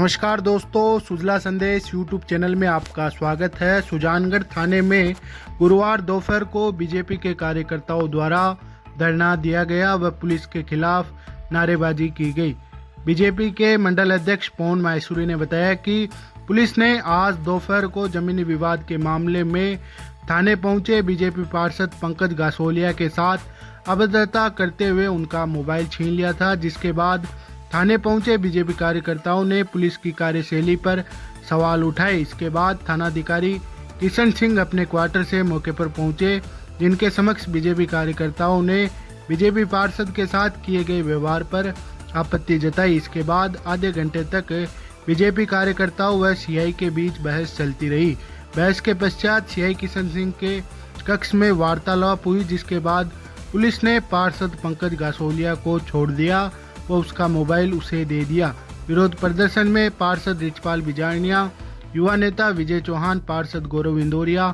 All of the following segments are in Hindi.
नमस्कार दोस्तों, सुजला संदेश यूट्यूब चैनल में आपका स्वागत है। सुजानगढ़ थाने में गुरुवार दोपहर को बीजेपी के कार्यकर्ताओं द्वारा धरना दिया गया व पुलिस के खिलाफ नारेबाजी की गई। बीजेपी के मंडल अध्यक्ष पवन माहेश्वरी ने बताया कि पुलिस ने आज दोपहर को जमीनी विवाद के मामले में थाने पहुंचे बीजेपी पार्षद पंकज गासोलिया के साथ अभद्रता करते हुए उनका मोबाइल छीन लिया था, जिसके बाद थाने पहुंचे बीजेपी कार्यकर्ताओं ने पुलिस की कार्यशैली पर सवाल उठाए। इसके बाद थानाधिकारी किशन सिंह अपने क्वार्टर से मौके पर पहुंचे, जिनके समक्ष बीजेपी कार्यकर्ताओं ने बीजेपी पार्षद के साथ किए गए व्यवहार पर आपत्ति जताई। इसके बाद आधे घंटे तक बीजेपी कार्यकर्ताओं व सीआई के बीच बहस चलती रही। बहस के पश्चात सीआई किशन सिंह के कक्ष में वार्तालाप हुई, जिसके बाद पुलिस ने पार्षद पंकज गासोलिया को छोड़ दिया व उसका मोबाइल उसे दे दिया। विरोध प्रदर्शन में पार्षद रिचपाल बिजारनिया, युवा नेता विजय चौहान, पार्षद गौरव इंदौरिया,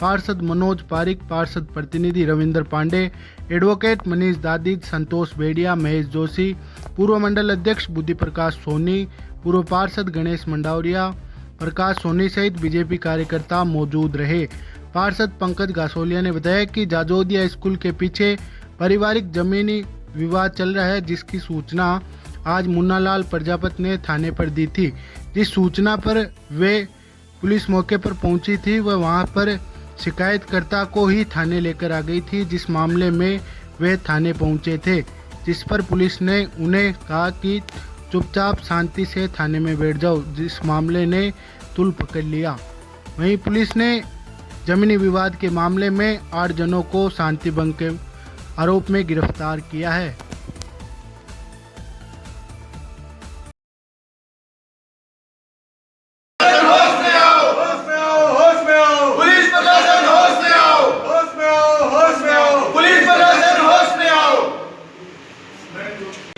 पार्षद मनोज पारिक, पार्षद प्रतिनिधि रविंद्र पांडे, एडवोकेट मनीष दादी, संतोष बेड़िया, महेश जोशी, पूर्व मंडल अध्यक्ष बुद्धि प्रकाश सोनी, पूर्व पार्षद गणेश मंडावरिया, प्रकाश सोनी सहित बीजेपी कार्यकर्ता मौजूद रहे। पार्षद पंकज गासोलिया ने बताया कि जाजोदिया स्कूल के पीछे पारिवारिक जमीनी विवाद चल रहा है, जिसकी सूचना आज मुन्नालाल प्रजापत ने थाने पर दी थी। जिस सूचना पर वे पुलिस मौके पर पहुंची थी वह वहां पर शिकायतकर्ता को ही थाने लेकर आ गई थी, जिस मामले में वे थाने पहुंचे थे, जिस पर पुलिस ने उन्हें कहा कि चुपचाप शांति से थाने में बैठ जाओ, जिस मामले ने तूल पकड़ लिया। वहीं पुलिस ने जमीनी विवाद के मामले में 8 जनों को शांति भंग के आरोप में गिरफ्तार किया है।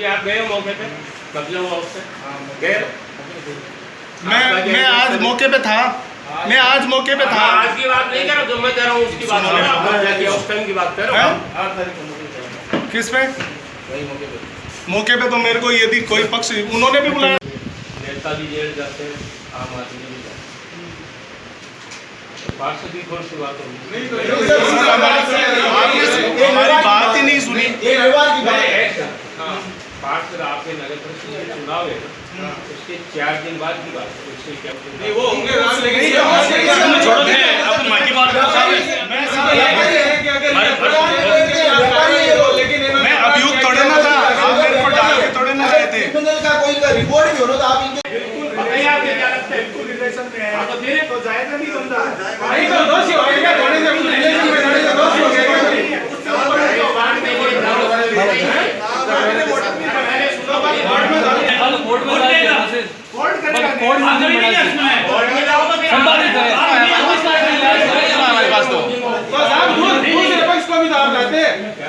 आप गए मौके पे, कब्जा हुआ उससे गए? मैं आज मौके पे था। आज की बात नहीं कर रहा, जो मैं कह रहा हूँ उसकी बात कर रहा हूँ, उस टाइम की बात कर रहा हूँ। किस पे? मौके पे तो मेरे को यदि कोई पक्ष उन्होंने भी बुलाया। नेता भी जेल जाते हैं, आम आदमी भी जाते हैं। पार्षद की कौन सी बात होगी? हमारी बात ही नहीं सुनी। पार्षद आपके नगर परिषद चुनाव है, उसके 4 दिन बाद की बात है। उससे क्या नहीं वो होंगे मैं अभियुक्त थोड़े ना था, आप मेरे को डाल के थोड़े ना गए थे। रिपोर्ट भी हो ना तो आप इनके बिल्कुल रिलेशन में है तो जाएगा नहीं बंदा भाई तो दोषी होएगा, थोड़े से रिलेशन में रहने से दोषी हो जाएगा।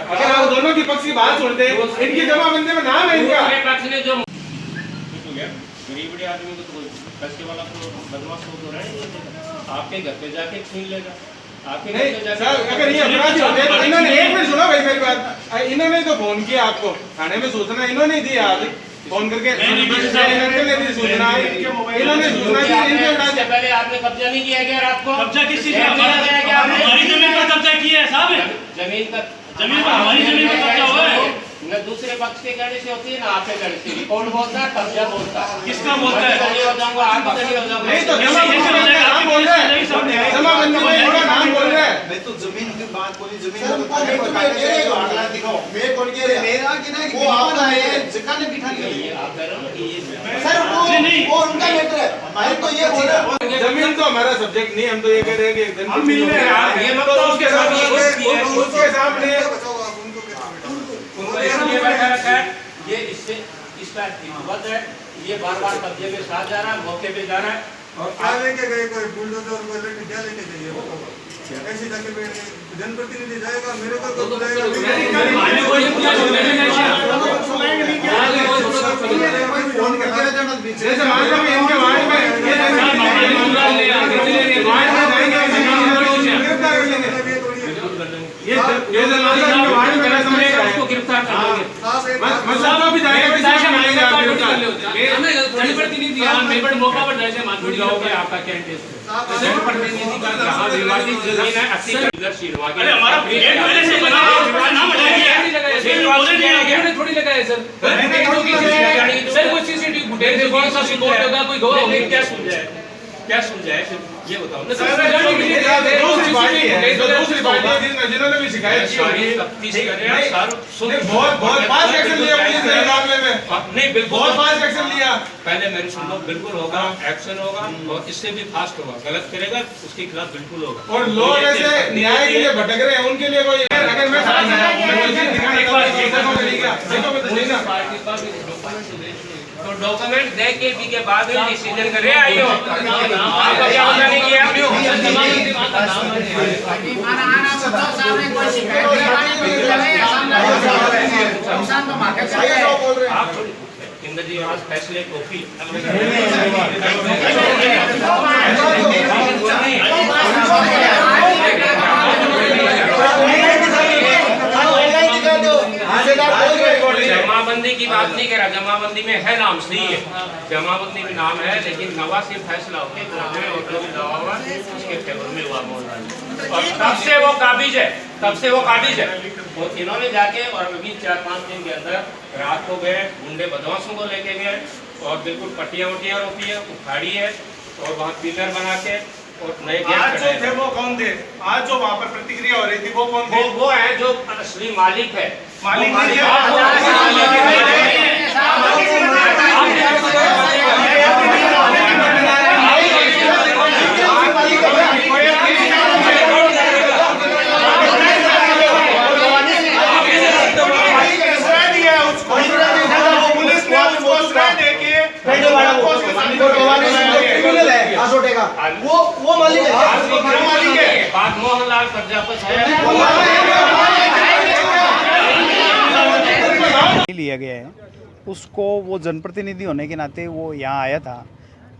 अगर आप दोनों की पक्ष की बात सुनते इनकी जमाबंदी में नाम है इनका। गरीबड़ी आदमी को तो पैसे वाला तो बदमाश हो रहा है, आपके घर पे जाके छीन लेगा। आपके घर पे जाके अगर ये अपराधी होते तो इन्होंने एक मिनट सुनो भाई मेरी बात, इन्होंने तो फोन किया आपको, थाने में सूचना इन्होंने दी आज फोन करके सूचना इन्होंने सूचना दी। पहले आपने कब्जा नहीं किया क्या? रात को कब्जा किस चीज का? हमारी जमीन पर कब्जा किया है साहब। जमीन पर हमारी जमीन पर कब्जा हुआ है। न दूसरे पक्ष के कहने से होती है, ना आपके कहने से। कौन बोलता है? कब्जा बोलता है। किसका बोलता है? हो जाऊंगा, आप बदली हो जाऊंगा। नहीं तो नाम बोल रहे हैं, जमाबंदी में थोड़ा नाम बोल रहे हैं। मैं तो जमीन की बात बोली, जमीन दिखाओ। मैं कौन कह रहा मेरा कि ना वो आपका है, जगह ने बिठा लिया। आप कह रहे हो कि ये सर वो उनका मैटर है, हमारे तो ये बोल रहे हैं जमीन तो हमारा सब्जेक्ट नहीं, हम तो ये कह रहे हैं कि हम मिल रहे हैं। ये मतलब उसके सामने उनको इसलिए बैठा रखा है, ये इससे इसका हिम्मत है, ये बार-बार कब्जे में साथ जा रहा है, मौके पे जा रहा है। और क्या लेके गए? कोई बुलडोजर को लेके क्या लेके जाइए? ऐसे जाके जनप्रतिनिधि जाएगा, मेरे को तो बुलाएगा। फोन करके जाना जैसे मान लो इनके वार्ड में ये उसको गिरफ्तार कर दोगे। मतलब अभी जनप्रतिनिधि मौका पर जैसे मानसून जाओगे, आपका क्या इंटरेस्ट है? जनप्रतिनिधि का जहाँ विवादित जमीन है 80 इधर शीरवा के थोड़ी लगाए सर। कोई सीसीटीवी फुटेज कौन सा रिकॉर्ड होगा, कोई गवाह होगा, क्या सुलझाए फिर ये बताओ ना। दूसरी पार्टी है जिन्होंने भी शिकायत की होगी। बहुत फास्ट एक्शन लिया पुलिस ने मामले में। नहीं बिल्कुल बहुत फास्ट एक्शन लिया। पहले मेरी सुन लो, बिल्कुल होगा, एक्शन होगा और इससे भी फास्ट होगा। गलत करेगा उसके खिलाफ बिल्कुल होगा। और लोग ऐसे न्याय के लिए भटक रहे हैं, उनके लिए कोई अगर मैं तो डॉक्यूमेंट दे के भी के बाद डिसीजन करे आई हो। आपका क्या होता नहीं किया आप इंद्र जी आज फैसले कॉपी जमाबंदी की बात नहीं कर रहा। जमाबंदी में है नाम सही है, जमाबंदी में नाम है, लेकिन नवा से फैसला होके उसके फेवर में हुआ मौला और तब से वो काबिज है, और इन्होंने जाके और अभी 4-5 दिन के अंदर रात को गए, गुंडे बदमाशों को लेके गए और बिल्कुल पट्टियाँ रोपी है, उखाड़ी है और वहाँ पिलर बना के और नए आज जो थे वो कौन थे? आज जो वहाँ पर प्रतिक्रिया हो रही थी वो कौन थे? वो है जो असली मालिक है। मालिक नहीं है। वो मालिक है। बात मोहनलाल प्रजापत है। लिया गया है उसको, वो जनप्रतिनिधि होने के नाते वो यहाँ आया था।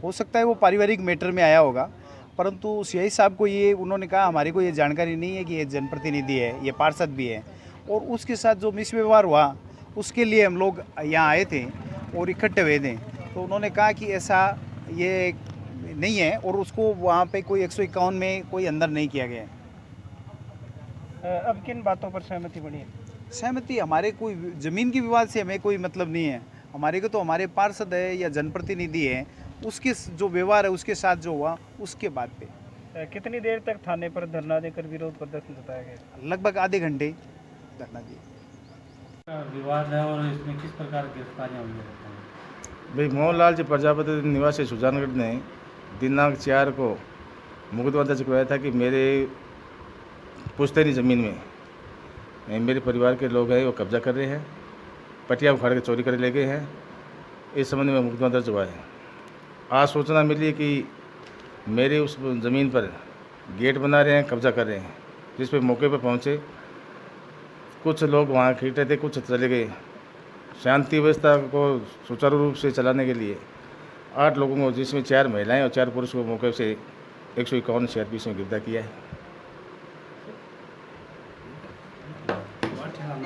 हो सकता है वो पारिवारिक मैटर में आया होगा, परंतु सीआई साहब को ये उन्होंने कहा हमारे को ये जानकारी नहीं है कि ये जनप्रतिनिधि है, ये पार्षद भी है, और उसके साथ जो मिसव्यवहार हुआ उसके लिए हम लोग यहाँ आए थे और इकट्ठे हुए थे। तो उन्होंने कहा कि ऐसा ये नहीं है और उसको वहाँ पे कोई 151 में कोई अंदर नहीं किया गया है। अब किन बातों पर सहमति बनी है? सहमति हमारे कोई ज़मीन की विवाद से हमें कोई मतलब नहीं है। हमारे को तो हमारे पार्षद है या जनप्रतिनिधि है, उसके जो व्यवहार है उसके साथ जो हुआ उसके बाद पे। कितनी देर तक थाने पर धरना देकर विरोध प्रदर्शन जताया गया? लगभग आधे घंटे धरना दिए। विवाद है और इसमें किस प्रकार गिरफ्तारियाँ हुई है? भाई मोहनलाल जी प्रजापति निवासी सुजानगढ़ ने दिनांक 4 को मुकदमा दर्ज करवाया था कि मेरे पुश्तैनी ज़मीन में मेरे परिवार के लोग हैं वो कब्जा कर रहे हैं, पटिया उखाड़ के चोरी कर ले गए हैं। इस संबंध में मुकदमा दर्ज हुआ है। आज सूचना मिली कि मेरे उस ज़मीन पर गेट बना रहे हैं, कब्जा कर रहे हैं, जिस पे मौके पर पहुंचे कुछ लोग वहाँ खींच रहे थे, कुछ चले गए। शांति व्यवस्था को सुचारू रूप से चलाने के लिए 8 लोगों को, जिसमें 4 महिलाएं और 4 पुरुष को मौके से 151 CRPC में गिरफ्तार किया है।